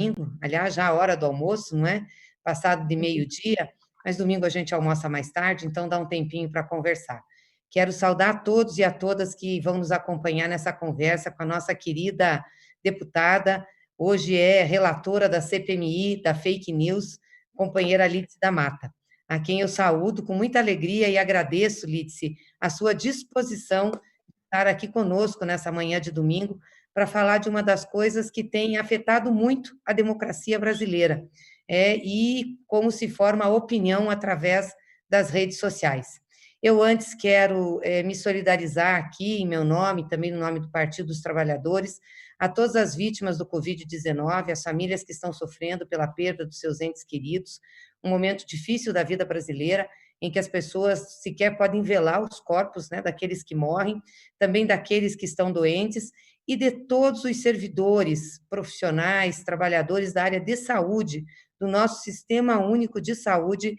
domingo, aliás, já a hora do almoço, não é? Passado de meio-dia, mas domingo a gente almoça mais tarde, então dá um tempinho para conversar. Quero saudar a todos e a todas que vão nos acompanhar nessa conversa com a nossa querida deputada, hoje é relatora da CPMI, da Fake News, companheira Lídice da Mata, a quem eu saúdo com muita alegria e agradeço, Lídice, a sua disposição de estar aqui conosco nessa manhã de domingo para falar de uma das coisas que tem afetado muito a democracia brasileira, e como se forma a opinião através das redes sociais. Eu antes quero me solidarizar aqui, em meu nome, também no nome do Partido dos Trabalhadores, a todas as vítimas do Covid-19, as famílias que estão sofrendo pela perda dos seus entes queridos, um momento difícil da vida brasileira, em que as pessoas sequer podem velar os corpos, né, daqueles que morrem, também daqueles que estão doentes, e de todos os servidores, profissionais, trabalhadores da área de saúde, do nosso Sistema Único de Saúde,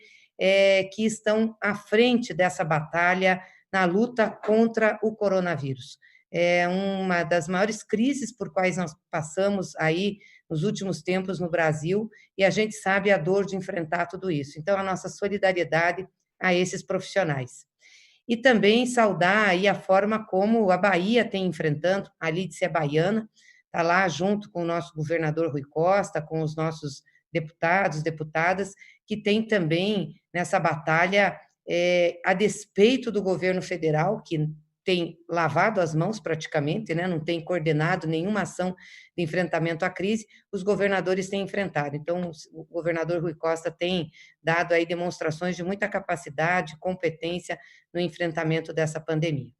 que estão à frente dessa batalha na luta contra o coronavírus. É uma das maiores crises por quais nós passamos aí nos últimos tempos no Brasil, e a gente sabe a dor de enfrentar tudo isso. Então, a nossa solidariedade a esses profissionais. E também saudar aí a forma como a Bahia tem enfrentando, a Lídice é baiana, está lá junto com o nosso governador Rui Costa, com os nossos deputados, deputadas, que tem também nessa batalha, a despeito do governo federal, que tem lavado as mãos praticamente, né, não tem coordenado nenhuma ação de enfrentamento à crise, os governadores têm enfrentado. Então, o governador Rui Costa tem dado aí demonstrações de muita capacidade, competência no enfrentamento dessa pandemia.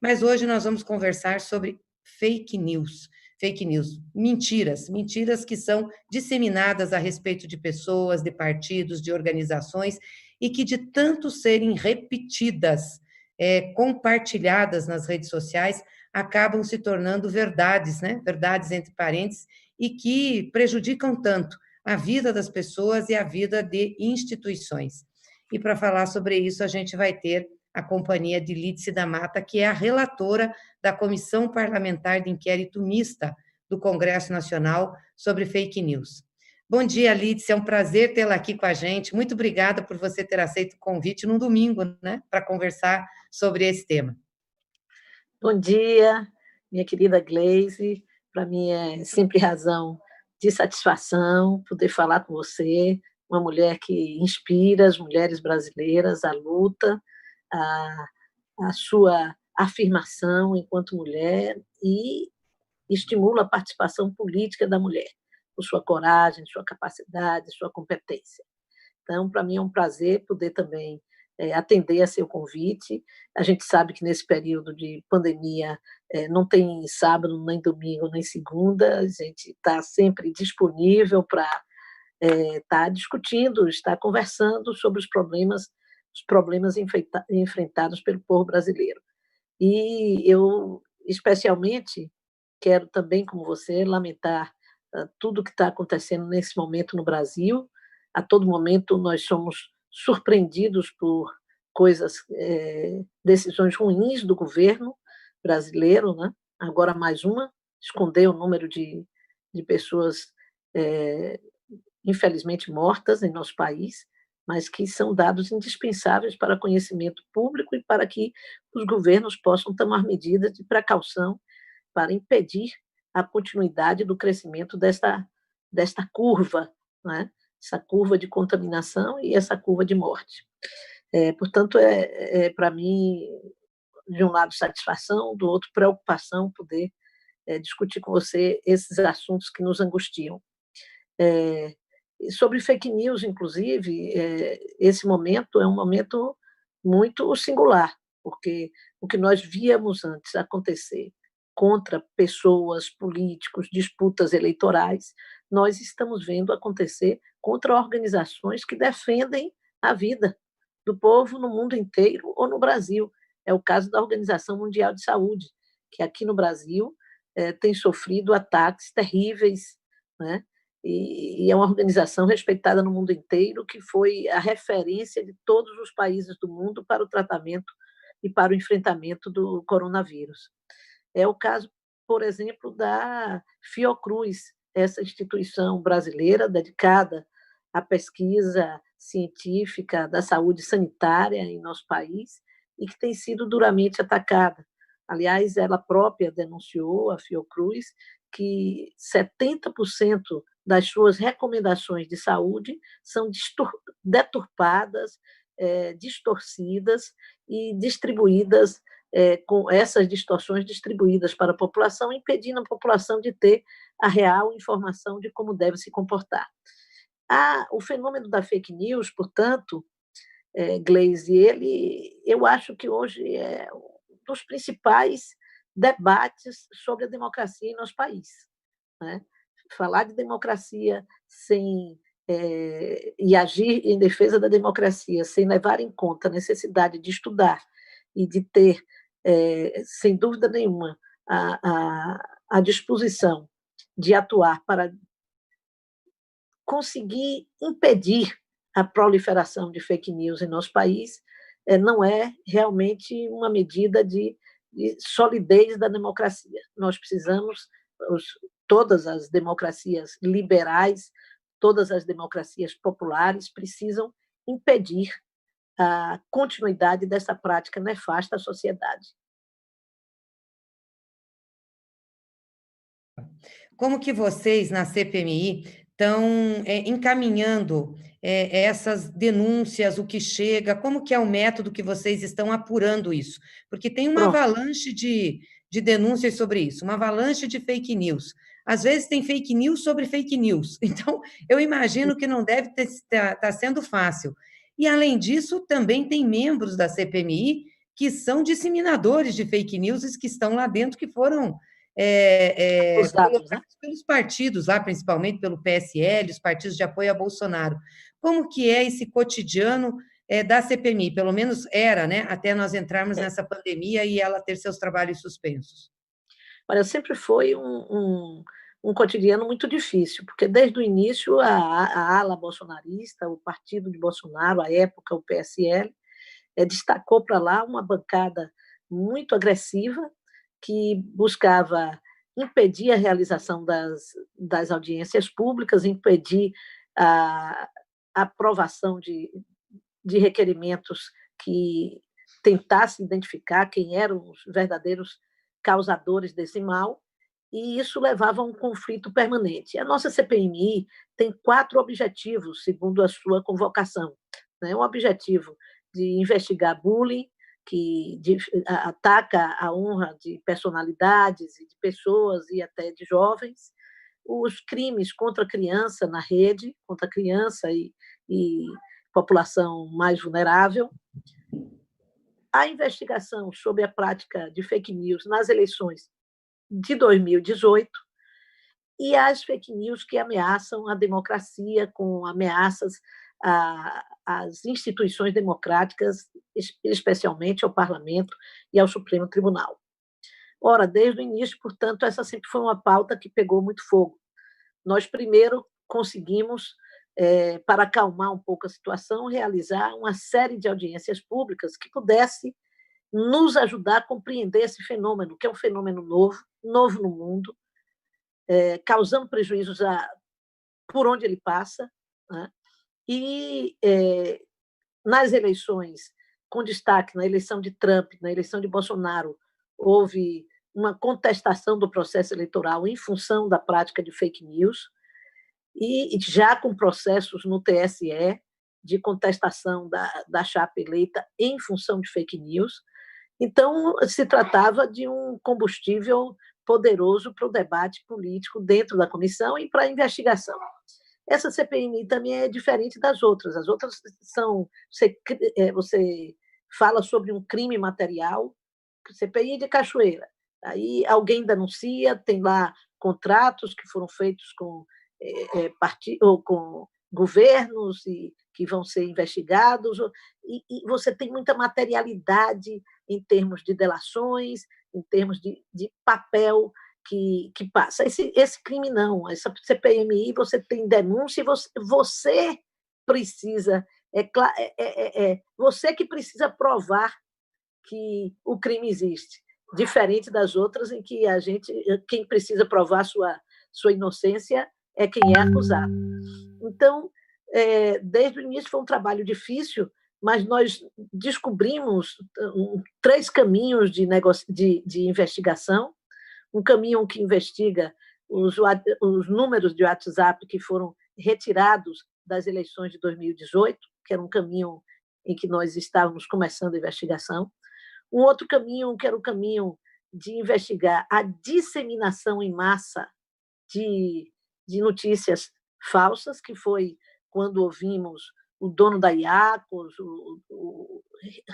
Mas hoje nós vamos conversar sobre fake news. Fake news, mentiras, mentiras que são disseminadas a respeito de pessoas, de partidos, de organizações, e que de tanto serem repetidas, compartilhadas nas redes sociais, acabam se tornando verdades, né? Verdades entre parênteses, e que prejudicam tanto a vida das pessoas e a vida de instituições. E para falar sobre isso, a gente vai ter a companhia de Lídice da Mata, que é a relatora da Comissão Parlamentar de Inquérito Mista do Congresso Nacional sobre fake news. Bom dia, Lídice, é um prazer tê-la aqui com a gente. Muito obrigada por você ter aceito o convite num domingo, né, para conversar sobre esse tema. Bom dia, minha querida Gleise. Para mim é sempre razão de satisfação poder falar com você, uma mulher que inspira as mulheres brasileiras à luta, a sua afirmação enquanto mulher e estimula a participação política da mulher, por sua coragem, sua capacidade, sua competência. Então, para mim é um prazer poder também atender a seu convite. A gente sabe que nesse período de pandemia não tem sábado, nem domingo, nem segunda, a gente está sempre disponível para estar discutindo, estar conversando sobre os problemas enfrentados pelo povo brasileiro. E eu, especialmente, quero também, como você, lamentar tudo que está acontecendo nesse momento no Brasil. A todo momento nós somos surpreendidos por coisas, decisões ruins do governo brasileiro, né? Agora mais uma, esconder o número de pessoas, infelizmente, mortas em nosso país, mas que são dados indispensáveis para conhecimento público e para que os governos possam tomar medidas de precaução para impedir a continuidade do crescimento desta curva, né? Essa curva de contaminação e essa curva de morte. Portanto, para mim, de um lado, satisfação, do outro, preocupação poder discutir com você esses assuntos que nos angustiam. Sobre fake news, inclusive, esse momento é um momento muito singular, porque o que nós víamos antes acontecer contra pessoas, políticos, disputas eleitorais, nós estamos vendo acontecer contra organizações que defendem a vida do povo no mundo inteiro ou no Brasil. É o caso da Organização Mundial de Saúde, que aqui no Brasil tem sofrido ataques terríveis, né? E é uma organização respeitada no mundo inteiro, que foi a referência de todos os países do mundo para o tratamento e para o enfrentamento do coronavírus. É o caso, por exemplo, da Fiocruz, essa instituição brasileira dedicada à pesquisa científica da saúde sanitária em nosso país e que tem sido duramente atacada. Aliás, ela própria denunciou, a Fiocruz, que 70% das suas recomendações de saúde são deturpadas, distorcidas e distribuídas, com essas distorções distribuídas para a população, impedindo a população de ter a real informação de como deve se comportar. O fenômeno da fake news, portanto, Gleisi, eu acho que hoje é um dos principais debates sobre a democracia em nosso país, né? Falar de democracia e agir em defesa da democracia sem levar em conta a necessidade de estudar e de ter, sem dúvida nenhuma, a disposição de atuar para conseguir impedir a proliferação de fake news em nosso país, não é realmente uma medida de solidez da democracia. Nós precisamos, todas as democracias liberais, todas as democracias populares precisam impedir a continuidade dessa prática nefasta à sociedade. Como que vocês, na CPMI, estão encaminhando essas denúncias, o que chega, como que é o método que vocês estão apurando isso? Porque tem uma avalanche de denúncias sobre isso, uma avalanche de fake news. Às vezes tem fake news sobre fake news, então eu imagino que não deve estar sendo fácil. E, além disso, também tem membros da CPMI que são disseminadores de fake news que estão lá dentro, que foram colocados pelos partidos, lá, principalmente pelo PSL, os partidos de apoio a Bolsonaro. Como que é esse cotidiano da CPMI? Pelo menos era, né? Até nós entrarmos nessa pandemia e ela ter seus trabalhos suspensos. Olha, sempre foi um cotidiano muito difícil, porque desde o início a ala bolsonarista, o partido de Bolsonaro, à época o PSL, destacou para lá uma bancada muito agressiva, que buscava impedir a realização das audiências públicas, impedir a aprovação de requerimentos que tentassem identificar quem eram os verdadeiros causadores desse mal, e isso levava a um conflito permanente. A nossa CPMI tem 4 objetivos, segundo a sua convocação. Um objetivo de investigar bullying, que ataca a honra de personalidades e de pessoas e até de jovens, os crimes contra a criança na rede, contra a criança e população mais vulnerável, a investigação sobre a prática de fake news nas eleições de 2018 e as fake news que ameaçam a democracia, com ameaças às instituições democráticas, especialmente ao Parlamento e ao Supremo Tribunal. Ora, desde o início, portanto, essa sempre foi uma pauta que pegou muito fogo. Nós primeiro conseguimos, para acalmar um pouco a situação, realizar uma série de audiências públicas que pudesse nos ajudar a compreender esse fenômeno, que é um fenômeno novo no mundo, causando prejuízos por onde ele passa, né? E nas eleições, com destaque na eleição de Trump, na eleição de Bolsonaro, houve uma contestação do processo eleitoral em função da prática de fake news, e já com processos no TSE de contestação da chapa eleita em função de fake news. Então, se tratava de um combustível poderoso para o debate político dentro da comissão e para a investigação. Essa CPMI também é diferente das outras. As outras são... Você fala sobre um crime material, CPI de Cachoeira. Aí alguém denuncia, tem lá contratos que foram feitos com governos e que vão ser investigados, e você tem muita materialidade em termos de delações, em termos de papel que passa. Esse crime não, essa CPMI, você tem denúncia e você precisa, você que precisa provar que o crime existe, diferente das outras em que quem precisa provar sua inocência é quem é acusado. Então, desde o início foi um trabalho difícil, mas nós descobrimos 3 caminhos de investigação. Um caminho que investiga os números de WhatsApp que foram retirados das eleições de 2018, que era um caminho em que nós estávamos começando a investigação. Um outro caminho, que era o caminho de investigar a disseminação em massa de notícias falsas, que foi quando ouvimos o dono da Iacos, o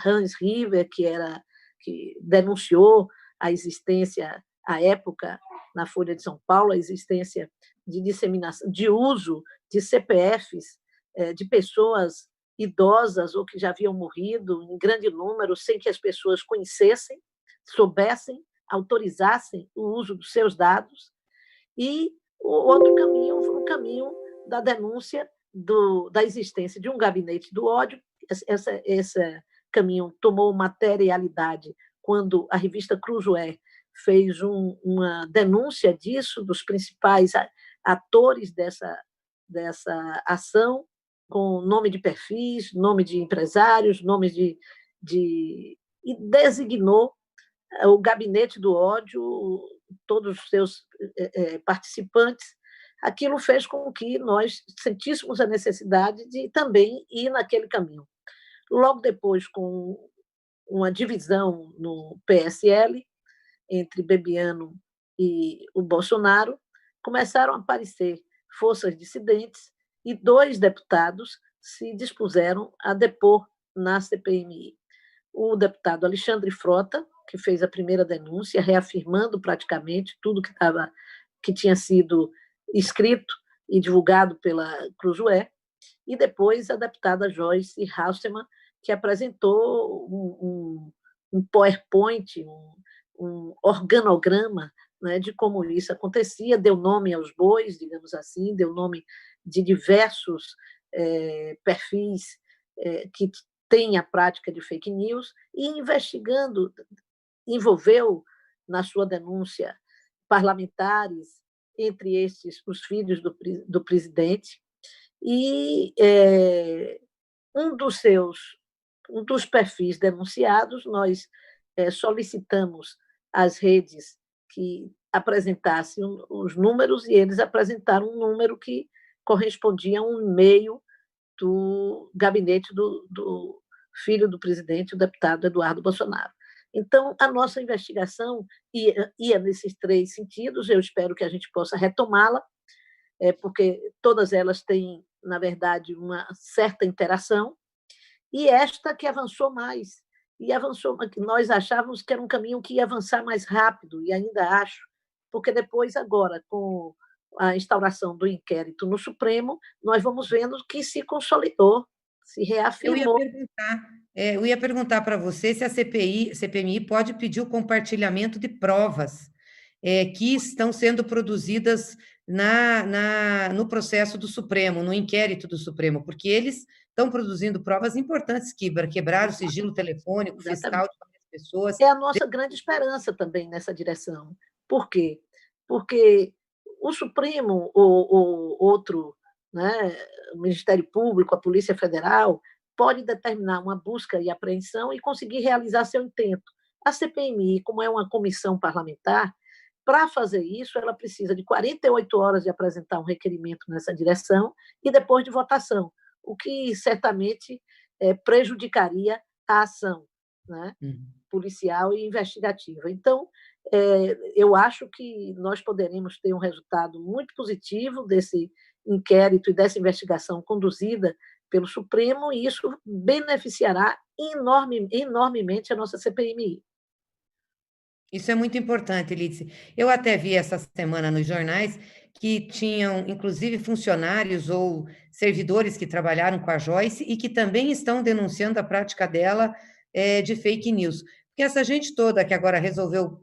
Hans River, que denunciou a existência, à época, na Folha de São Paulo, a existência de disseminação, de uso de CPFs de pessoas idosas ou que já haviam morrido em grande número, sem que as pessoas conhecessem, soubessem, autorizassem o uso dos seus dados. E o outro caminho foi o caminho da denúncia da existência de um gabinete do ódio. Esse caminho tomou materialidade quando a revista Cruzoé fez uma denúncia disso, dos principais atores dessa ação, com nome de perfis, nome de empresários, nome e designou o gabinete do ódio, todos os seus participantes. Aquilo fez com que nós sentíssemos a necessidade de também ir naquele caminho. Logo depois, com uma divisão no PSL, entre Bebiano e o Bolsonaro, começaram a aparecer forças dissidentes e 2 deputados se dispuseram a depor na CPMI. O deputado Alexandre Frota, que fez a primeira denúncia, reafirmando praticamente tudo que tinha sido escrito e divulgado pela Cruzoé, e depois a deputada Joyce Hasselmann, que apresentou um PowerPoint, um organograma, né, de como isso acontecia, deu nome aos bois, digamos assim, deu nome de diversos perfis que têm a prática de fake news, e investigando, envolveu na sua denúncia parlamentares, entre estes os filhos do presidente, e um dos perfis denunciados, nós solicitamos às redes que apresentassem os números, e eles apresentaram um número que correspondia a um e-mail do gabinete do filho do presidente, o deputado Eduardo Bolsonaro. Então, a nossa investigação ia nesses 3 sentidos. Eu espero que a gente possa retomá-la, porque todas elas têm, na verdade, uma certa interação, e esta que avançou mais. E avançou, nós achávamos que era um caminho que ia avançar mais rápido, e ainda acho, porque depois, agora, com a instauração do inquérito no Supremo, nós vamos vendo que se consolidou, se reafirmou. Eu ia perguntar para você se a CPMI pode pedir o compartilhamento de provas que estão sendo produzidas no processo do Supremo, no inquérito do Supremo, porque eles estão produzindo provas importantes que quebraram o sigilo telefônico, fiscal de várias pessoas. É a nossa grande esperança também nessa direção. Por quê? Porque o Supremo, ou outro, né, o Ministério Público, a Polícia Federal, pode determinar uma busca e apreensão e conseguir realizar seu intento. A CPMI, como é uma comissão parlamentar, para fazer isso, ela precisa de 48 horas de apresentar um requerimento nessa direção e depois de votação, o que certamente prejudicaria a ação, né, policial e investigativa. Então, eu acho que nós poderemos ter um resultado muito positivo desse inquérito e dessa investigação conduzida pelo Supremo, e isso beneficiará enormemente a nossa CPMI. Isso é muito importante, Lídice. Eu até vi essa semana nos jornais que tinham, inclusive, funcionários ou servidores que trabalharam com a Joyce e que também estão denunciando a prática dela de fake news. Porque essa gente toda que agora resolveu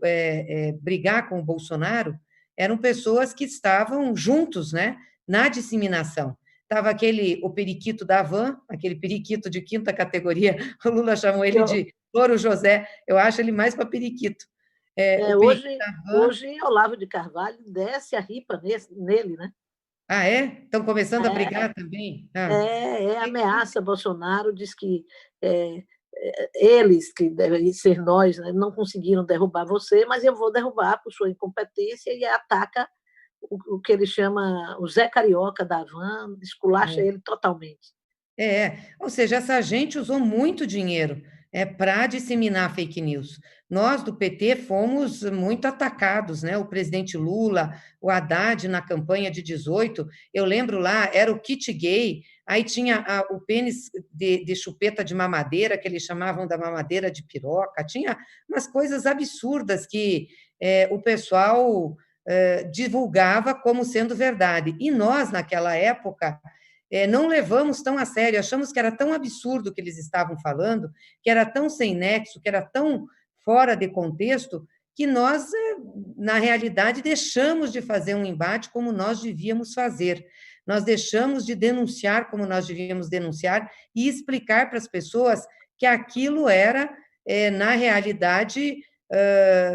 brigar com o Bolsonaro eram pessoas que estavam juntos, né, na disseminação. Estava o periquito da van, aquele periquito de 5ª categoria, o Lula chamou ele de Louro José, eu acho ele mais para periquito. O PT Hoje, da Van... hoje Olavo de Carvalho desce a ripa nele, né? Ah, é? Estão começando a brigar também? Ah, Ameaça Bolsonaro, diz que é, eles, que devem ser nós, né, não conseguiram derrubar você, mas eu vou derrubar por sua incompetência, e ataca o que ele chama o Zé Carioca da Van, esculacha é. ele totalmente. Ou seja, essa gente usou muito dinheiro para disseminar fake news. Nós, do PT, fomos muito atacados, né? O presidente Lula, o Haddad, na campanha de 18, eu lembro lá, era o kit gay, aí tinha o pênis de chupeta de mamadeira, que eles chamavam da mamadeira de piroca, tinha umas coisas absurdas que o pessoal divulgava como sendo verdade. E nós, naquela época, não levamos tão a sério, achamos que era tão absurdo o que eles estavam falando, que era tão sem nexo, que era tão fora de contexto, que nós, na realidade, deixamos de fazer um embate como nós devíamos fazer. Nós deixamos de denunciar como nós devíamos denunciar e explicar para as pessoas que aquilo era, na realidade,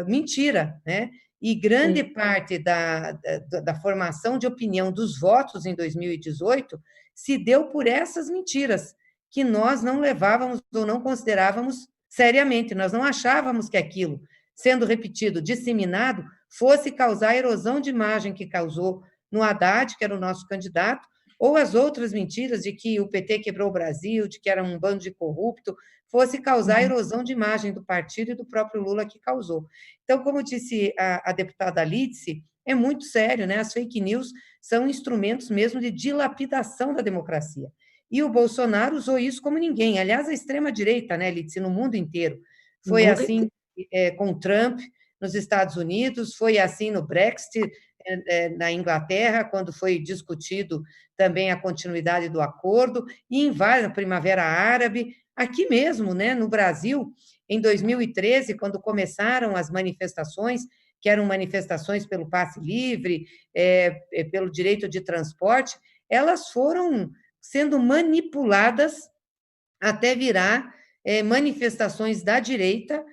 mentira, né? E grande Sim, parte da formação de opinião dos votos em 2018 se deu por essas mentiras que nós não levávamos ou não considerávamos seriamente. Nós não achávamos que aquilo, sendo repetido, disseminado, fosse causar a erosão de imagem que causou no Haddad, que era o nosso candidato, ou as outras mentiras de que o PT quebrou o Brasil, de que era um bando de corrupto, fosse causar a erosão de imagem do partido e do próprio Lula que causou. Então, como disse a deputada Lídice, é muito sério, né? As fake news são instrumentos mesmo de dilapidação da democracia. E o Bolsonaro usou isso como ninguém. Aliás, a extrema-direita, né, Lídice, no mundo inteiro. no Foi mundo assim inteiro. com Trump nos Estados Unidos, foi assim no Brexit na Inglaterra, quando foi discutido também a continuidade do acordo, e em várias, Primavera Árabe, aqui mesmo, né, no Brasil, em 2013, quando começaram as manifestações, que eram manifestações pelo passe livre, pelo direito de transporte, elas foram sendo manipuladas até virar manifestações da direita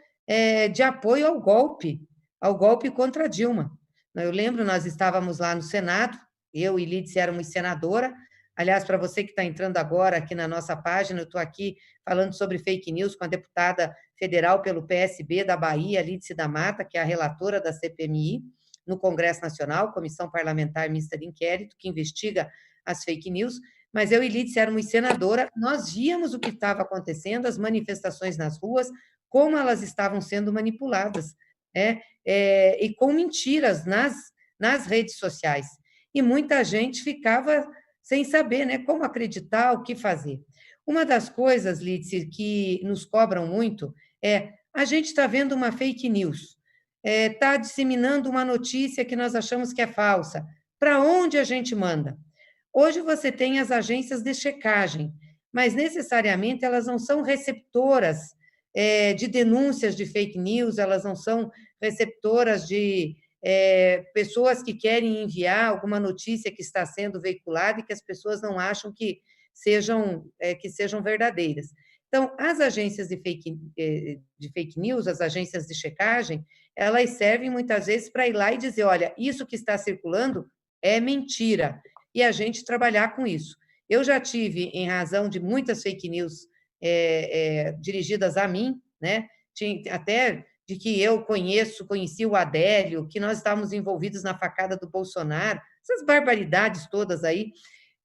de apoio ao golpe contra Dilma. Eu lembro, nós estávamos lá no Senado, eu e Lídice éramos senadora. Aliás, para você que está entrando agora aqui na nossa página, eu estou aqui falando sobre fake news com a deputada federal pelo PSB da Bahia, Lídice da Mata, que é a relatora da CPMI no Congresso Nacional, Comissão Parlamentar Mista de Inquérito, que investiga as fake news. Mas eu e Lídice éramos senadora, nós víamos o que estava acontecendo, as manifestações nas ruas, como elas estavam sendo manipuladas, e com mentiras nas redes sociais. E muita gente ficava sem saber, né, como acreditar, o que fazer. Uma das coisas, Lídice, que nos cobram muito a gente está vendo uma fake news, está disseminando uma notícia que nós achamos que é falsa. Para onde a gente manda? Hoje você tem as agências de checagem, mas necessariamente elas não são receptoras de denúncias de fake news, elas não são receptoras de pessoas que querem enviar alguma notícia que está sendo veiculada e que as pessoas não acham que sejam verdadeiras. Então, as agências de fake news, as agências de checagem, elas servem muitas vezes para ir lá e dizer, olha, isso que está circulando é mentira, e a gente trabalhar com isso. Eu já tive, em razão de muitas fake news dirigidas a mim, né? Até de que eu conheci o Adélio, que nós estávamos envolvidos na facada do Bolsonaro, essas barbaridades todas aí.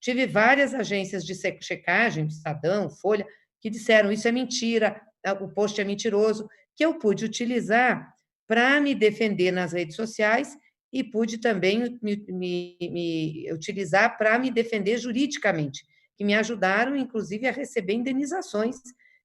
Tive várias agências de checagem, Estadão, Folha, que disseram isso é mentira, o post é mentiroso, que eu pude utilizar para me defender nas redes sociais e pude também me utilizar para me defender juridicamente, que me ajudaram, inclusive, a receber indenizações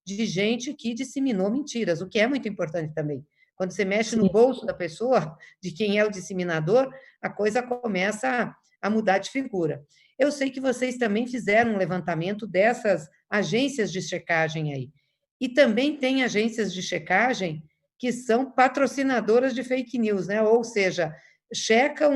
de gente que disseminou mentiras, o que é muito importante também. Quando você mexe no Sim, bolso da pessoa, de quem é o disseminador, a coisa começa a mudar de figura. Eu sei que vocês também fizeram um levantamento dessas agências de checagem aí. E também tem agências de checagem que são patrocinadoras de fake news, né? Ou seja, checam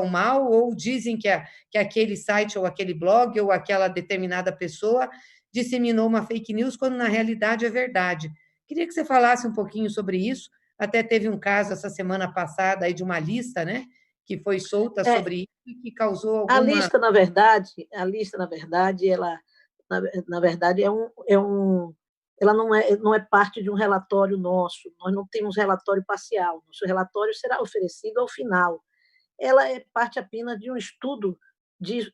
mal ou dizem que aquele site ou aquele blog ou aquela determinada pessoa disseminou uma fake news quando na realidade é verdade. Queria que você falasse um pouquinho sobre isso, Até teve um caso essa semana passada aí de uma lista, né, que foi solta É, sobre isso e que causou a alguma. lista, na verdade, ela, na verdade, ela não é parte de um relatório nosso. Nós não temos relatório parcial. Nosso relatório será oferecido ao final. Ela é parte apenas de um estudo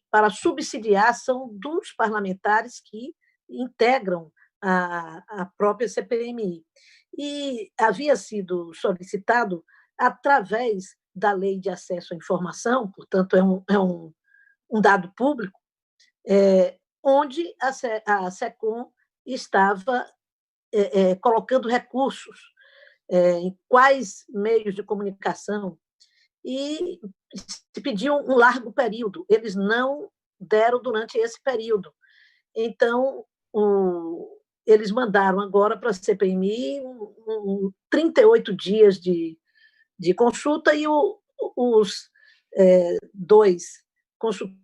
para subsidiar a ação dos parlamentares que integram a própria CPMI. E havia sido solicitado através da Lei de Acesso à Informação, portanto, um dado público, onde a SECOM estava colocando recursos em quais meios de comunicação e se pediu um largo período. Eles não deram durante esse período. Então, eles mandaram agora para a CPMI 38 dias de consulta e os dois consultores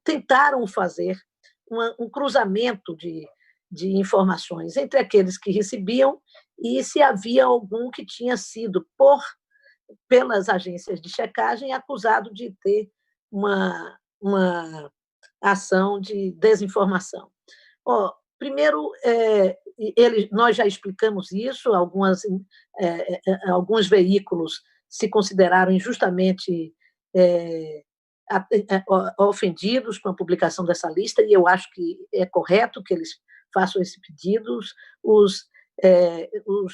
tentaram fazer um cruzamento de informações entre aqueles que recebiam e se havia algum que tinha sido, pelas agências de checagem, acusado de ter uma ação de desinformação. Primeiro, nós já explicamos isso, alguns veículos se consideraram injustamente ofendidos com a publicação dessa lista, e eu acho que é correto que eles façam esse pedido. Os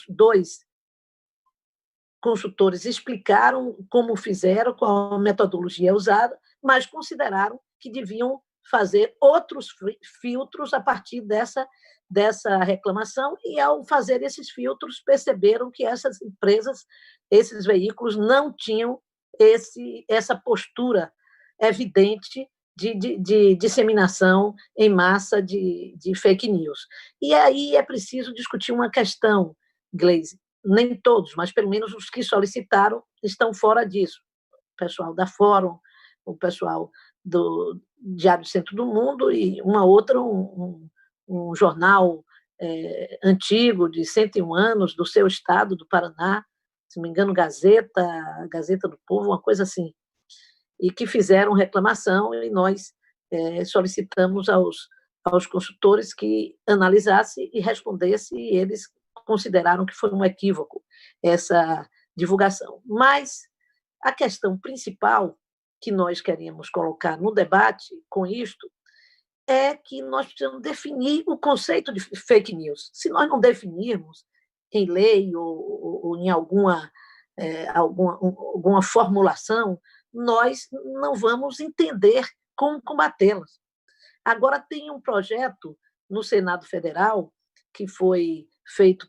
dois consultores explicaram como fizeram, qual a metodologia usada, mas consideraram que deviam fazer outros filtros a partir dessa reclamação, e, ao fazer esses filtros, perceberam que essas empresas, esses veículos, não tinham essa postura evidente de disseminação em massa de fake news. E aí é preciso discutir uma questão, Gleisi. Nem todos, mas pelo menos os que solicitaram estão fora disso. O pessoal da Fórum, o pessoal do Diário do Centro do Mundo e uma outra, um jornal antigo, de 101 anos, do seu estado, do Paraná, se não me engano, Gazeta do Povo, uma coisa assim, e que fizeram reclamação, e nós solicitamos aos consultores que analisassem e respondessem, e eles consideraram que foi um equívoco essa divulgação. Mas a questão principal que nós queremos colocar no debate com isto é que nós precisamos definir o conceito de fake news. Se nós não definirmos em lei ou em alguma formulação, nós não vamos entender como combatê-las. Agora, tem um projeto no Senado Federal que foi feito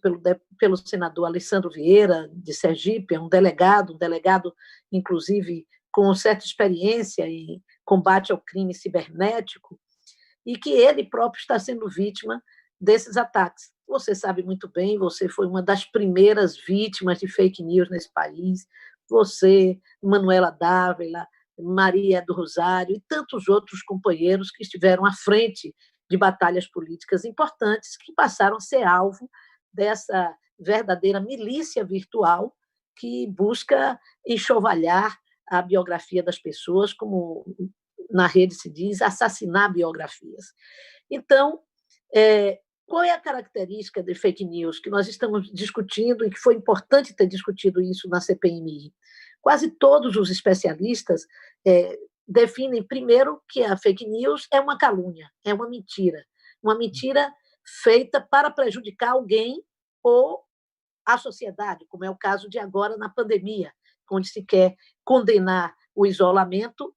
pelo senador Alessandro Vieira, de Sergipe, é um delegado, inclusive, com certa experiência em combate ao crime cibernético, e que ele próprio está sendo vítima desses ataques. Você sabe muito bem, você foi uma das primeiras vítimas de fake news nesse país, você, Manuela Dávila, Maria do Rosário e tantos outros companheiros que estiveram à frente de batalhas políticas importantes, que passaram a ser alvo dessa verdadeira milícia virtual que busca enxovalhar a biografia das pessoas, como na rede se diz, assassinar biografias. Então, qual é a característica de fake news que nós estamos discutindo e que foi importante ter discutido isso na CPMI? Quase todos os especialistas definem, primeiro, que a fake news é uma calúnia, é uma mentira feita para prejudicar alguém ou a sociedade, como é o caso de agora na pandemia, onde se quer condenar o isolamento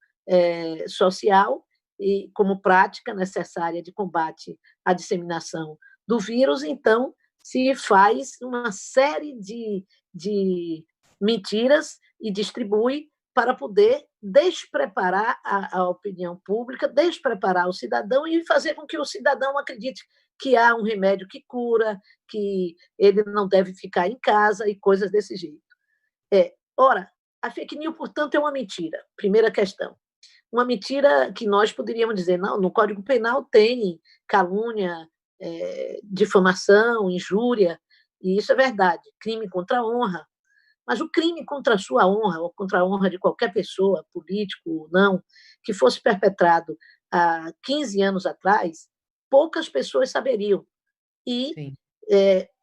social e como prática necessária de combate à disseminação do vírus. Então, se faz uma série de mentiras e distribui para poder despreparar a opinião pública, despreparar o cidadão e fazer com que o cidadão acredite que há um remédio que cura, que ele não deve ficar em casa e coisas desse jeito. Ora, a fake news, portanto, é uma mentira, primeira questão. Uma mentira que nós poderíamos dizer, não, no Código Penal tem calúnia, difamação, injúria, e isso é verdade, crime contra a honra. Mas o crime contra a sua honra, ou contra a honra de qualquer pessoa, político ou não, que fosse perpetrado há 15 anos atrás, poucas pessoas saberiam. E,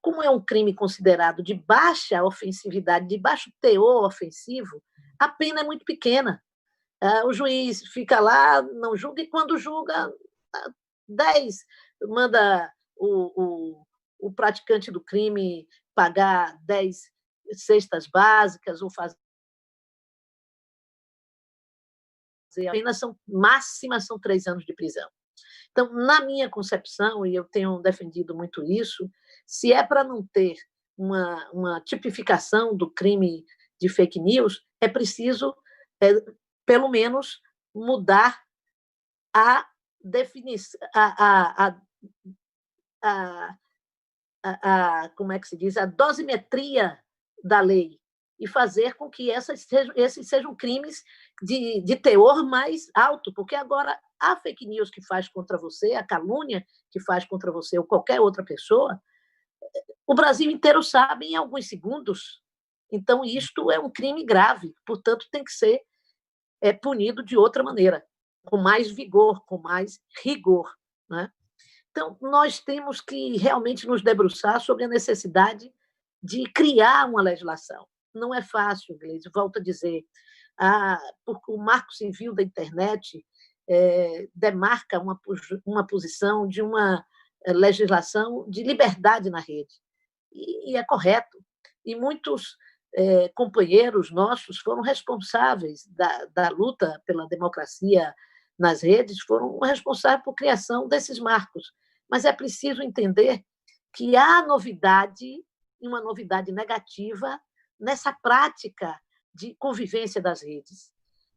como é um crime considerado de baixa ofensividade, de baixo teor ofensivo, a pena é muito pequena. O juiz fica lá, não julga, e quando julga, 10 manda o praticante do crime pagar 10 cestas básicas ou fazer a pena máxima são 3 anos de prisão. Então, na minha concepção, e eu tenho defendido muito isso, se é para não ter uma tipificação do crime de fake news, é preciso, pelo menos, mudar a definição, como é que se diz, a dosimetria da lei e fazer com que esses sejam crimes de teor mais alto, porque agora a fake news que faz contra você, a calúnia que faz contra você ou qualquer outra pessoa, o Brasil inteiro sabe em alguns segundos. Então, isto é um crime grave, portanto, tem que ser punido de outra maneira, com mais vigor, com mais rigor, né? Então, nós temos que realmente nos debruçar sobre a necessidade de criar uma legislação. Não é fácil, Gleisi, volto a dizer, porque o Marco Civil da Internet demarca uma posição de uma legislação de liberdade na rede. E é correto. E muitos companheiros nossos foram responsáveis da luta pela democracia nas redes, foram responsáveis por criação desses marcos. Mas é preciso entender que há novidade, uma novidade negativa, nessa prática de convivência das redes.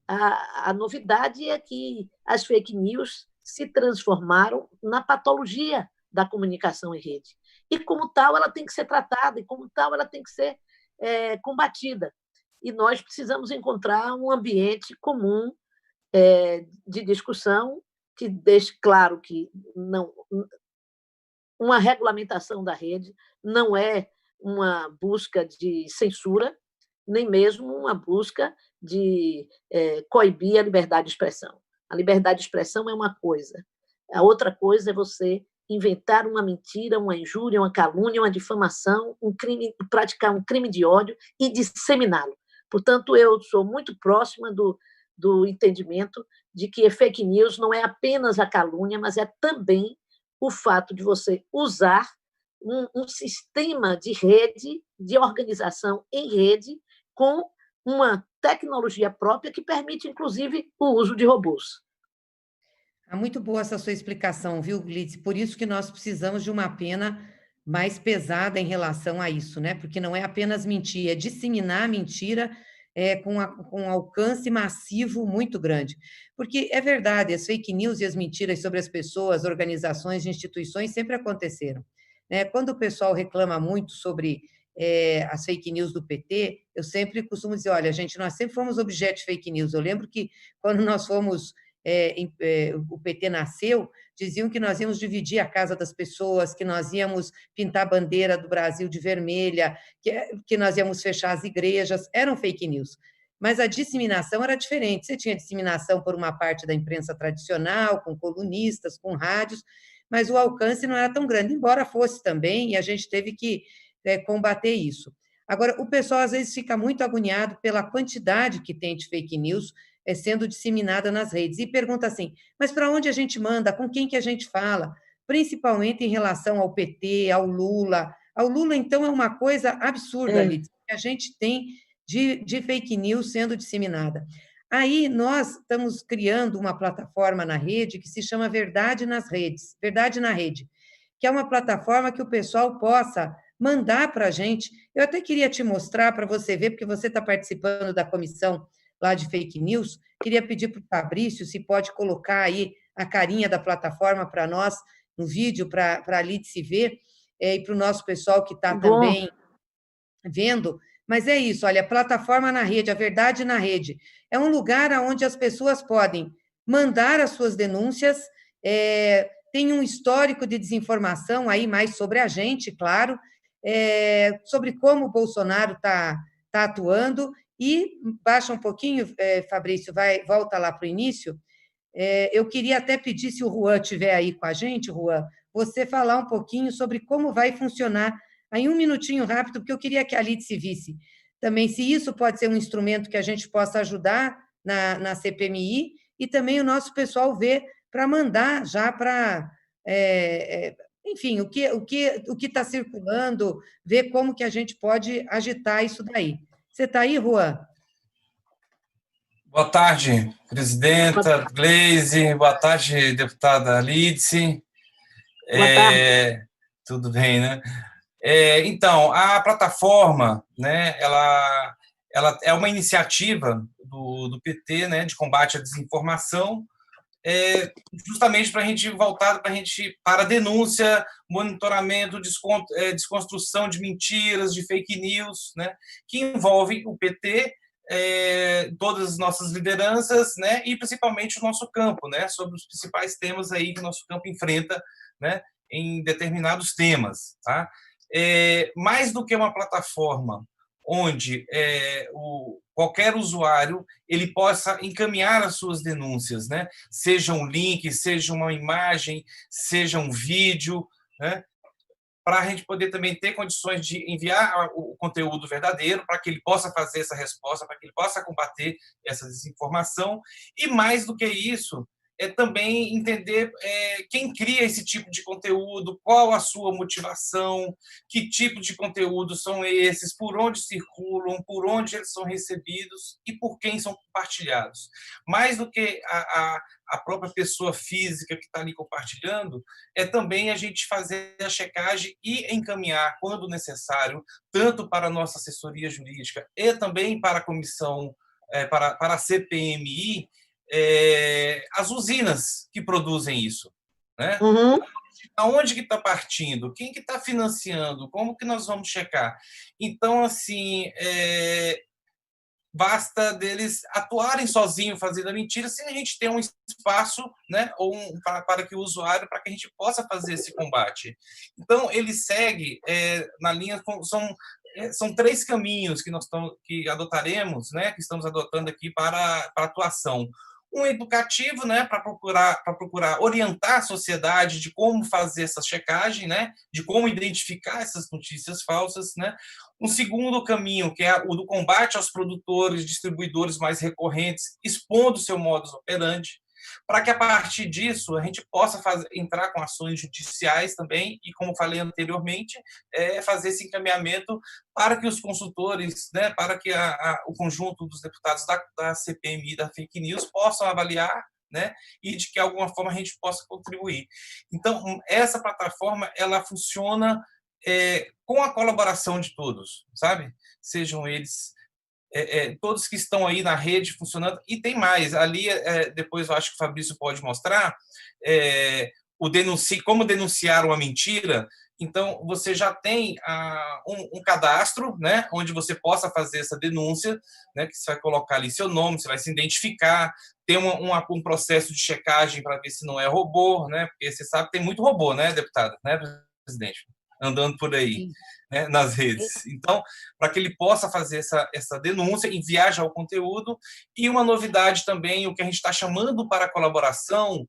A novidade é que as fake news se transformaram na patologia da comunicação em rede. E, como tal, ela tem que ser tratada, e, como tal, ela tem que ser combatida. E nós precisamos encontrar um ambiente comum de discussão que deixe claro que não, uma regulamentação da rede não é uma busca de censura, nem mesmo uma busca de coibir a liberdade de expressão. A liberdade de expressão é uma coisa. A outra coisa é você inventar uma mentira, uma injúria, uma calúnia, uma difamação, um crime, praticar um crime de ódio e disseminá-lo. Portanto, eu sou muito próxima do entendimento de que fake news não é apenas a calúnia, mas é também o fato de você usar um sistema de rede, de organização em rede, com uma tecnologia própria que permite, inclusive, o uso de robôs. Muito boa essa sua explicação, viu, Glitz? Por isso que nós precisamos de uma pena mais pesada em relação a isso, né? Porque não é apenas mentir, é disseminar a mentira com um alcance massivo muito grande. Porque é verdade, as fake news e as mentiras sobre as pessoas, organizações, instituições sempre aconteceram, né? Quando o pessoal reclama muito sobre as fake news do PT, eu sempre costumo dizer, olha, gente, nós sempre fomos objeto de fake news. Eu lembro que quando nós fomos o PT nasceu, diziam que nós íamos dividir a casa das pessoas, que nós íamos pintar a bandeira do Brasil de vermelha, que nós íamos fechar as igrejas, eram fake news. Mas a disseminação era diferente. Você tinha disseminação por uma parte da imprensa tradicional, com colunistas, com rádios, mas o alcance não era tão grande, embora fosse também, e a gente teve que combater isso. Agora, o pessoal às vezes fica muito agoniado pela quantidade que tem de fake news sendo disseminada nas redes. E pergunta assim, mas para onde a gente manda? Com quem que a gente fala? Principalmente em relação ao PT, ao Lula. Ao Lula, então, é uma coisa absurda, Liz, que a gente tem de fake news sendo disseminada. Aí, nós estamos criando uma plataforma na rede que se chama Verdade nas Redes, Verdade na Rede, que é uma plataforma que o pessoal possa mandar para a gente. Eu até queria te mostrar para você ver, porque você está participando da comissão lá de fake news, queria pedir para o Fabrício se pode colocar aí a carinha da plataforma para nós no vídeo, para a Lídice ver, e para o nosso pessoal que está também vendo. Mas é isso, olha, a plataforma na rede, a verdade na rede, é um lugar onde as pessoas podem mandar as suas denúncias, tem um histórico de desinformação aí mais sobre a gente, claro, sobre como o Bolsonaro está atuando, e baixa um pouquinho, Fabrício, volta lá para o início. Eu queria até pedir, se o Juan estiver aí com a gente, Juan, você falar um pouquinho sobre como vai funcionar, aí um minutinho rápido, porque eu queria que a Lídice visse também se isso pode ser um instrumento que a gente possa ajudar na CPMI, e também o nosso pessoal ver para mandar já para, enfim, o que está circulando, ver como que a gente pode agitar isso daí. Você está aí, Juan? Boa tarde, presidenta Gleisi. Boa tarde, deputada Lídice. Boa tarde. Tudo bem, né? Então, a plataforma, né, ela é uma iniciativa do PT, né, de combate à desinformação, justamente para a gente voltado para a denúncia, monitoramento, desconstrução de mentiras, de fake news, né, que envolve o PT, todas as nossas lideranças, né, e principalmente o nosso campo, né, sobre os principais temas aí que o nosso campo enfrenta, né, em determinados temas, tá? Mais do que uma plataforma onde qualquer usuário ele possa encaminhar as suas denúncias, né? Seja um link, seja uma imagem, seja um vídeo, né? Para a gente poder também ter condições de enviar o conteúdo verdadeiro, para que ele possa fazer essa resposta, para que ele possa combater essa desinformação. E mais do que isso, também entender quem cria esse tipo de conteúdo, qual a sua motivação, que tipo de conteúdo são esses, por onde circulam, por onde eles são recebidos e por quem são compartilhados. Mais do que a própria pessoa física que está ali compartilhando, também a gente fazer a checagem e encaminhar, quando necessário, tanto para a nossa assessoria jurídica e também para a comissão, para a CPMI, as usinas que produzem isso, né? Uhum. Aonde que está partindo? Quem que está financiando? Como que nós vamos checar? Então, assim, basta deles atuarem sozinhos fazendo a mentira, sem a gente ter um espaço, né, ou para que o usuário, para que a gente possa fazer esse combate. Então, ele segue na linha, são 3 caminhos que adotaremos, né, que estamos adotando aqui para atuação. Um educativo, né, para procurar orientar a sociedade de como fazer essa checagem, né, de como identificar essas notícias falsas, né. Um segundo caminho, que é o do combate aos produtores, distribuidores mais recorrentes, expondo seu modus operandi, para que a partir disso a gente possa entrar com ações judiciais também e, como falei anteriormente, fazer esse encaminhamento para que os consultores, né, para que o conjunto dos deputados da CPMI da fake news possam avaliar, né, e de que de alguma forma a gente possa contribuir. Então, essa plataforma ela funciona com a colaboração de todos, sabe? Sejam eles todos que estão aí na rede funcionando. E tem mais, ali depois eu acho que o Fabrício pode mostrar como denunciar uma mentira. Então, você já tem um cadastro, né, onde você possa fazer essa denúncia, né, que você vai colocar ali seu nome, você vai se identificar, tem um processo de checagem para ver se não é robô, né, porque você sabe que tem muito robô, né, deputada, né, presidente? Andando por aí, né, nas redes. Então, para que ele possa fazer essa denúncia, enviar já o conteúdo. E uma novidade também, o que a gente está chamando para a colaboração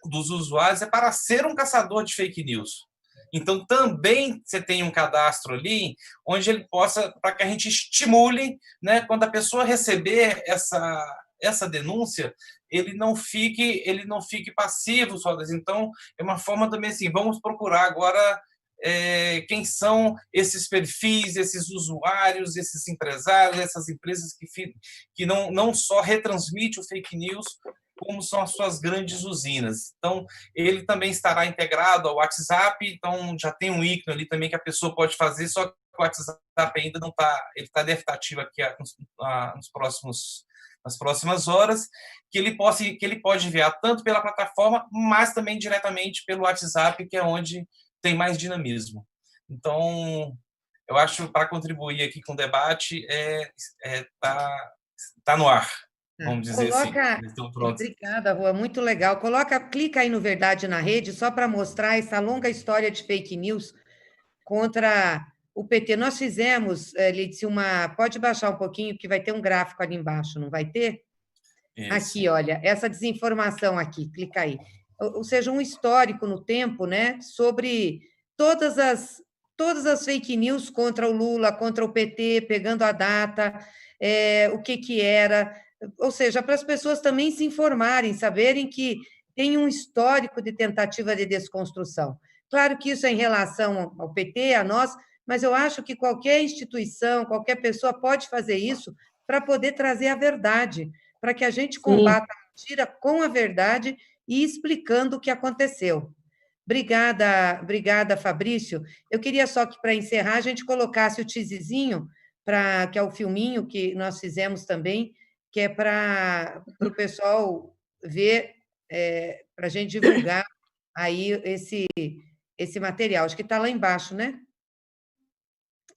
dos usuários é para ser um caçador de fake news. Então, também você tem um cadastro ali, onde ele possa, para que a gente estimule, né, quando a pessoa receber essa denúncia, ele não fique passivo só. Então, é uma forma também assim, vamos procurar agora quem são esses perfis, esses usuários, esses empresários, essas empresas que não só retransmitem o fake news, como são as suas grandes usinas. Então, ele também estará integrado ao WhatsApp, então já tem um ícone ali também que a pessoa pode fazer, só que o WhatsApp ainda não está, deve estar ativo aqui nas próximas horas, que ele pode enviar tanto pela plataforma, mas também diretamente pelo WhatsApp, que é onde tem mais dinamismo. Então, eu acho, para contribuir aqui com o debate, tá no ar. Tá. vamos dizer assim. Coloca. Eles estão prontos. Obrigada, Rua, muito legal. Clica aí no Verdade na Rede, só para mostrar essa longa história de fake news contra o PT. Nós fizemos, Lídice, pode baixar um pouquinho, que vai ter um gráfico ali embaixo, não vai ter? Isso. Aqui, olha, essa desinformação aqui, clica aí. Ou seja, um histórico no tempo, né, sobre todas as fake news contra o Lula, contra o PT, pegando a data, o que era, ou seja, para as pessoas também se informarem, saberem que tem um histórico de tentativa de desconstrução. Claro que isso é em relação ao PT, a nós, mas eu acho que qualquer instituição, qualquer pessoa pode fazer isso para poder trazer a verdade, para que a gente Sim. combata a mentira com a verdade e explicando o que aconteceu. Obrigada, Fabrício. Eu queria só que, para encerrar, a gente colocasse o teaserzinho, que é o filminho que nós fizemos também, que é para o pessoal ver, para a gente divulgar aí esse material. Acho que está lá embaixo, né?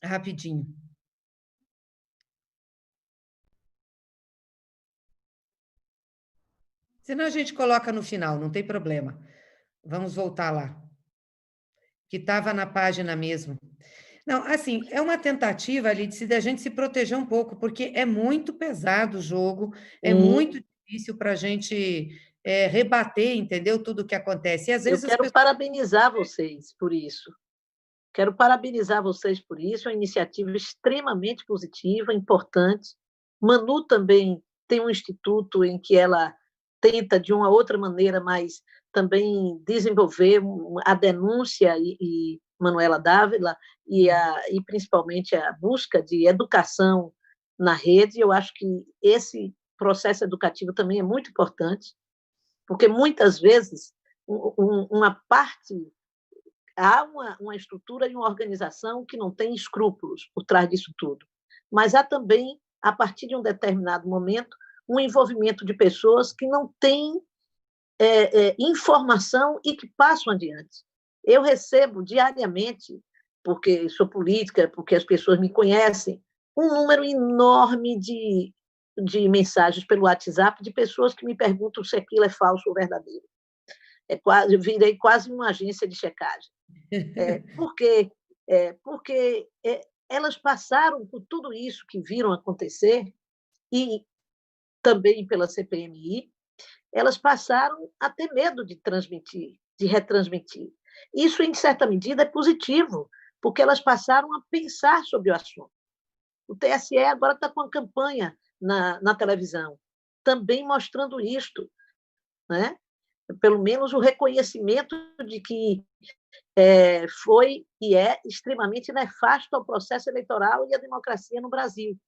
Rapidinho. Senão a gente coloca no final, não tem problema. Vamos voltar lá. Que estava na página mesmo. Não, assim, é uma tentativa ali de a gente se proteger um pouco, porque é muito pesado o jogo, é muito difícil para a gente rebater, entendeu? Tudo o que acontece. E às Eu vezes as quero pessoas. parabenizar vocês por isso. Quero parabenizar vocês por isso, é uma iniciativa extremamente positiva, importante. Manu também tem um instituto em que ela tenta, de uma outra maneira, mas também desenvolver a denúncia e Manuela Dávila e principalmente a busca de educação na rede. Eu acho que esse processo educativo também é muito importante, porque muitas vezes uma parte há uma estrutura e uma organização que não tem escrúpulos por trás disso tudo. Mas há também, a partir de um determinado momento, um envolvimento de pessoas que não têm informação e que passam adiante. Eu recebo diariamente, porque sou política, porque as pessoas me conhecem, um número enorme de mensagens pelo WhatsApp de pessoas que me perguntam se aquilo é falso ou verdadeiro. Eu virei quase uma agência de checagem. Por quê? Porque elas passaram por tudo isso que viram acontecer, e também pela CPMI, elas passaram a ter medo de transmitir, de retransmitir. Isso, em certa medida, é positivo, porque elas passaram a pensar sobre o assunto. O TSE agora está com uma campanha na televisão, também mostrando isto, né? Pelo menos o reconhecimento de que foi e é extremamente nefasto ao processo eleitoral e à democracia no Brasil.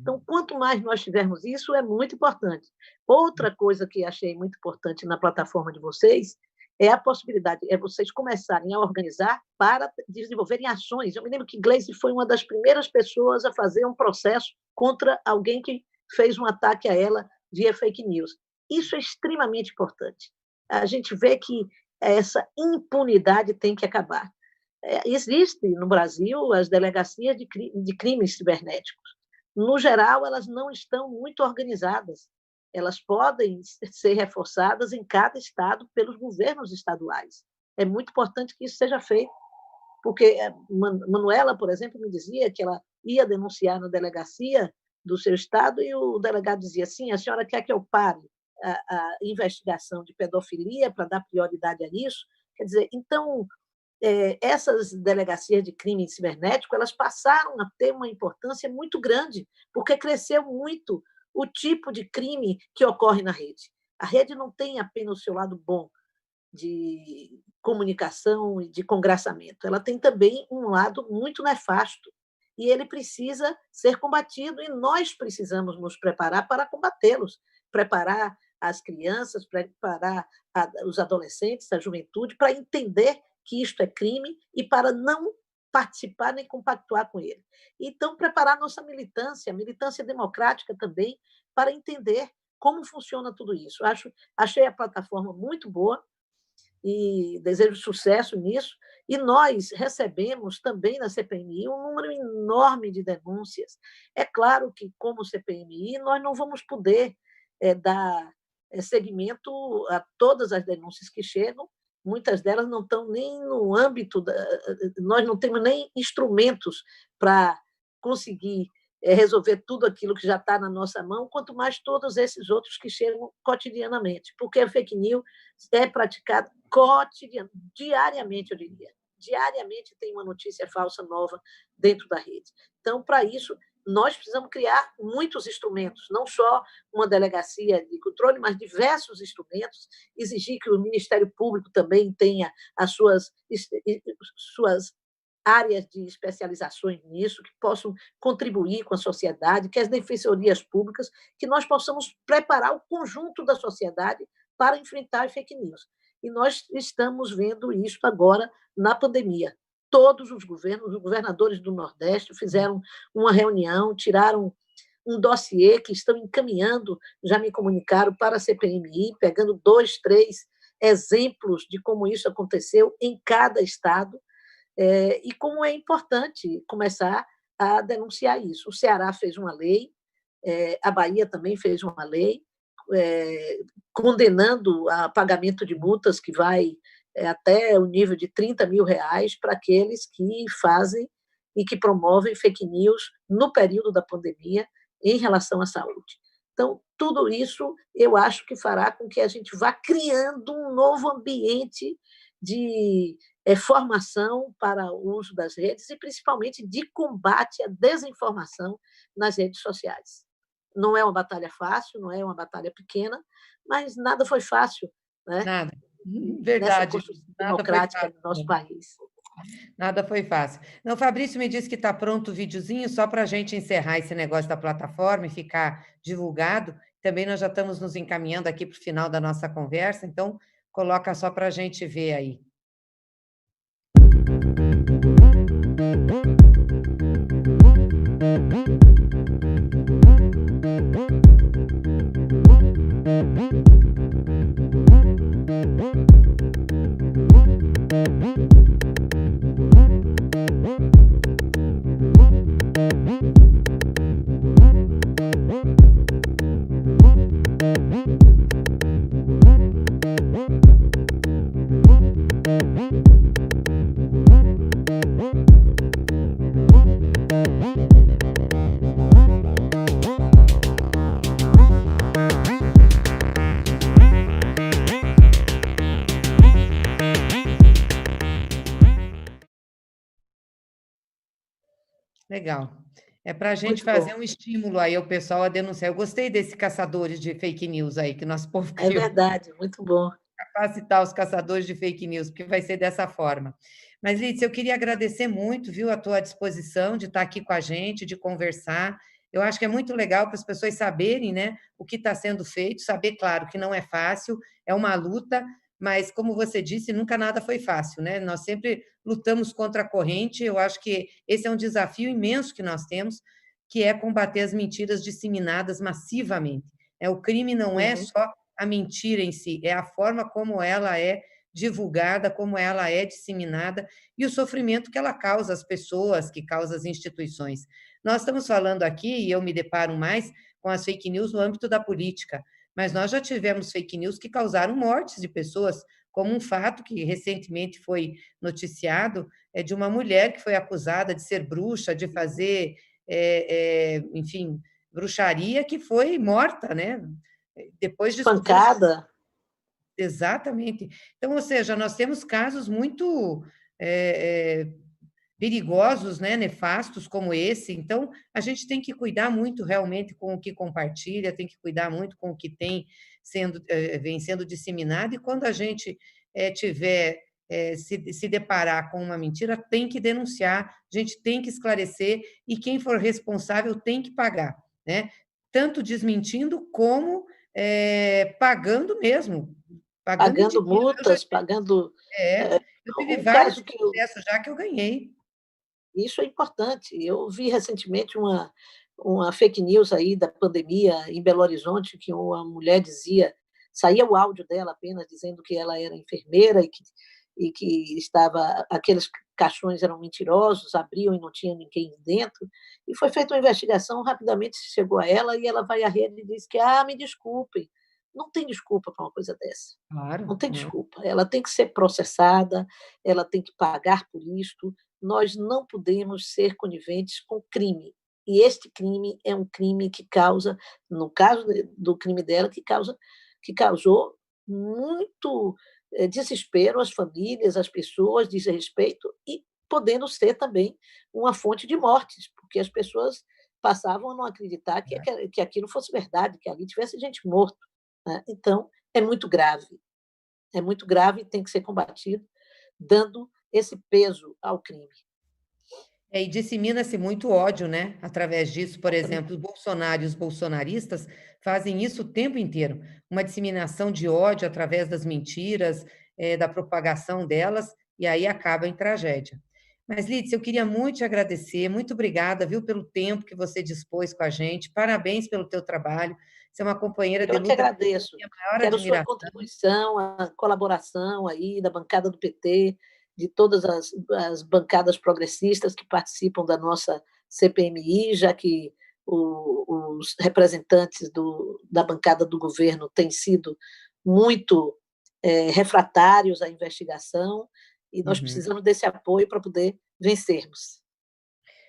Então, quanto mais nós tivermos isso, é muito importante. Outra coisa que achei muito importante na plataforma de vocês é a possibilidade, vocês começarem a organizar para desenvolverem ações. Eu me lembro que Gleisi foi uma das primeiras pessoas a fazer um processo contra alguém que fez um ataque a ela via fake news. Isso é extremamente importante. A gente vê que essa impunidade tem que acabar. Existe no Brasil as delegacias de crimes cibernéticos. No geral, elas não estão muito organizadas. Elas podem ser reforçadas em cada estado pelos governos estaduais. É muito importante que isso seja feito, porque Manuela, por exemplo, me dizia que ela ia denunciar na delegacia do seu estado e o delegado dizia assim: a senhora quer que eu pare a investigação de pedofilia para dar prioridade a isso? Quer dizer, então, essas delegacias de crime cibernético, elas passaram a ter uma importância muito grande, porque cresceu muito o tipo de crime que ocorre na rede. A rede não tem apenas o seu lado bom de comunicação e de congraçamento, ela tem também um lado muito nefasto, e ele precisa ser combatido, e nós precisamos nos preparar para combatê-los, preparar as crianças, preparar os adolescentes, a juventude, para entender que isto é crime e para não participar nem compactuar com ele. Então, preparar nossa militância, a militância democrática também, para entender como funciona tudo isso. Achei a plataforma muito boa e desejo sucesso nisso. E nós recebemos também na CPMI um número enorme de denúncias. É claro que, como CPMI, nós não vamos poder dar seguimento a todas as denúncias que chegam. Muitas delas não estão nem no âmbito, nós não temos nem instrumentos para conseguir resolver tudo aquilo que já está na nossa mão, quanto mais todos esses outros que chegam cotidianamente, porque a fake news é praticada diariamente, eu diria. Diariamente tem uma notícia falsa nova dentro da rede. Então, para isso, nós precisamos criar muitos instrumentos, não só uma delegacia de controle, mas diversos instrumentos, exigir que o Ministério Público também tenha as suas áreas de especializações nisso, que possam contribuir com a sociedade, que as defensorias públicas, que nós possamos preparar o conjunto da sociedade para enfrentar as fake news. E nós estamos vendo isso agora na pandemia. Todos os governos, os governadores do Nordeste fizeram uma reunião, tiraram um dossiê que estão encaminhando, já me comunicaram, para a CPMI, pegando 2, 3 exemplos de como isso aconteceu em cada estado, e como é importante começar a denunciar isso. O Ceará fez uma lei, a Bahia também fez uma lei, condenando a pagamento de multas que vai até o nível de R$30 mil para aqueles que fazem e que promovem fake news no período da pandemia em relação à saúde. Então, tudo isso eu acho que fará com que a gente vá criando um novo ambiente de formação para o uso das redes e, principalmente, de combate à desinformação nas redes sociais. Não é uma batalha fácil, não é uma batalha pequena, mas nada foi fácil, né? Nada. Verdade. Nessa construção democrática do nosso país. Nada foi fácil. Não, Fabrício me disse que está pronto o videozinho, só para a gente encerrar esse negócio da plataforma e ficar divulgado. Também nós já estamos nos encaminhando aqui para o final da nossa conversa, então coloca só para a gente ver aí. Legal. É para a gente fazer um estímulo aí ao pessoal a denunciar. Eu gostei desse caçadores de fake news aí, que nosso povo criou. É verdade, muito bom. Capacitar os caçadores de fake news, porque vai ser dessa forma. Mas, Lídia, eu queria agradecer muito, viu, a tua disposição de estar aqui com a gente, de conversar. Eu acho que é muito legal para as pessoas saberem, né, o que está sendo feito, saber, claro, que não é fácil, é uma luta, mas, como você disse, nunca nada foi fácil, né? Nós sempre lutamos contra a corrente. Eu acho que esse é um desafio imenso que nós temos, que é combater as mentiras disseminadas massivamente. O crime não é só a mentira em si, é a forma como ela é divulgada, como ela é disseminada e o sofrimento que ela causa às pessoas, que causa às instituições. Nós estamos falando aqui, e eu me deparo mais com as fake news no âmbito da política, mas nós já tivemos fake news que causaram mortes de pessoas, como um fato que recentemente foi noticiado, de uma mulher que foi acusada de ser bruxa, de fazer, enfim, bruxaria, que foi morta, né? Depois de espancada. Exatamente. Então, ou seja, nós temos casos muito perigosos, né, nefastos como esse. Então, a gente tem que cuidar muito realmente com o que compartilha, tem que cuidar muito com o que vem sendo disseminado, e quando a gente se deparar com uma mentira, tem que denunciar, a gente tem que esclarecer, e quem for responsável tem que pagar, né? Tanto desmentindo como pagando mesmo. Pagando multas, pagando... eu tive vários processos já que eu ganhei. Isso é importante. Eu vi recentemente uma fake news aí da pandemia em Belo Horizonte, que uma mulher dizia, saía o áudio dela apenas dizendo que ela era enfermeira e que estava aqueles caixões eram mentirosos, abriam e não tinha ninguém dentro, e foi feita uma investigação, rapidamente se chegou a ela, e ela vai à rede e diz que, me desculpem, não tem desculpa para uma coisa dessa, Claro, não tem não. desculpa, ela tem que ser processada, ela tem que pagar por isto, nós não podemos ser coniventes com crime, e este crime é um crime que causa, no caso do crime dela, que causou muito desespero às famílias, às pessoas, desrespeito, e podendo ser também uma fonte de mortes, porque as pessoas passavam a não acreditar que aquilo fosse verdade, que ali tivesse gente morta, né? Então, é muito grave e tem que ser combatido, dando esse peso ao crime. E dissemina-se muito ódio, né? Através disso, por exemplo, o Bolsonaro e os bolsonaristas fazem isso o tempo inteiro, uma disseminação de ódio através das mentiras, da propagação delas, e aí acaba em tragédia. Mas, Lídice, eu queria muito te agradecer, muito obrigada, viu, pelo tempo que você dispôs com a gente, parabéns pelo teu trabalho, você é uma companheira de Eu que luta que eu agradeço. tenho a maior Quero sua admiração. contribuição, a colaboração aí da bancada do PT, de todas as bancadas progressistas que participam da nossa CPMI, já que os representantes da bancada do governo têm sido muito refratários à investigação, e nós Uhum. precisamos desse apoio para poder vencermos.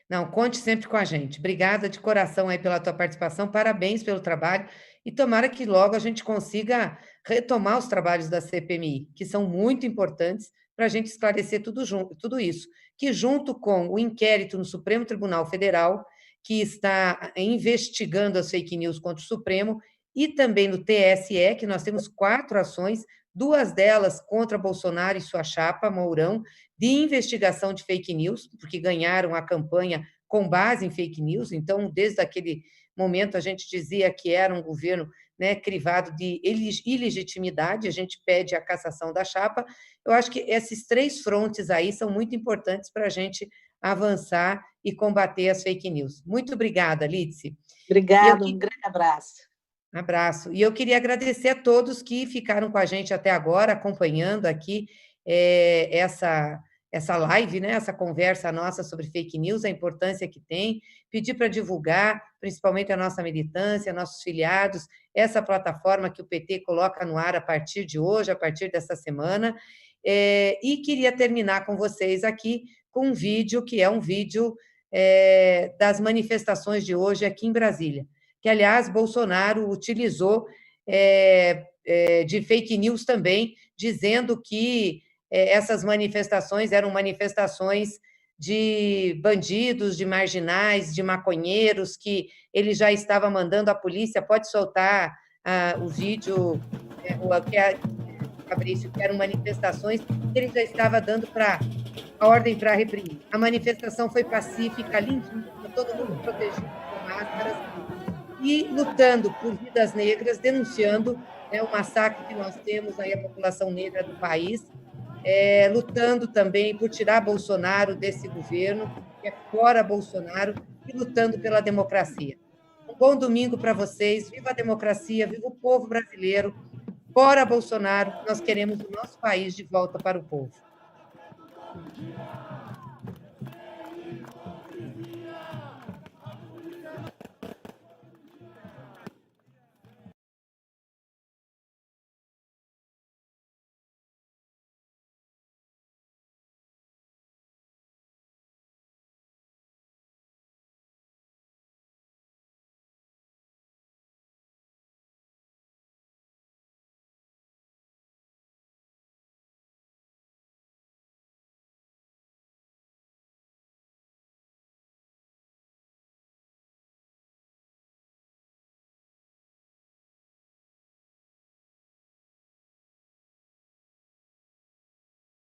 Não, conte sempre com a gente. Obrigada de coração aí pela tua participação, parabéns pelo trabalho e tomara que logo a gente consiga retomar os trabalhos da CPMI, que são muito importantes para a gente esclarecer tudo isso, que junto com o inquérito no Supremo Tribunal Federal, que está investigando as fake news contra o Supremo, e também no TSE, que nós temos 4 ações, 2 delas contra Bolsonaro e sua chapa, Mourão, de investigação de fake news, porque ganharam a campanha com base em fake news, então, desde aquele momento, a gente dizia que era um governo, né, crivado de ilegitimidade, a gente pede a cassação da chapa. Eu acho que esses 3 frontes aí são muito importantes para a gente avançar e combater as fake news. Muito obrigada, Lídice. Obrigada, um grande abraço. Abraço. E eu queria agradecer a todos que ficaram com a gente até agora, acompanhando aqui essa live, né, essa conversa nossa sobre fake news, a importância que tem, pedir para divulgar, principalmente a nossa militância, nossos filiados, essa plataforma que o PT coloca no ar a partir de hoje, a partir dessa semana, e queria terminar com vocês aqui com um vídeo, que é um vídeo das manifestações de hoje aqui em Brasília, que, aliás, Bolsonaro utilizou de fake news também, dizendo que essas manifestações eram manifestações de bandidos, de marginais, de maconheiros, que ele já estava mandando a polícia, pode soltar o vídeo, Fabrício, que eram manifestações que ele já estava dando a ordem para reprimir. A manifestação foi pacífica, lindíssima, todo mundo protegido com máscaras, e lutando por vidas negras, denunciando o massacre que nós temos aí, a população negra do país, lutando também por tirar Bolsonaro desse governo, que é fora Bolsonaro, e lutando pela democracia. Um bom domingo para vocês, viva a democracia, viva o povo brasileiro, fora Bolsonaro, nós queremos o nosso país de volta para o povo.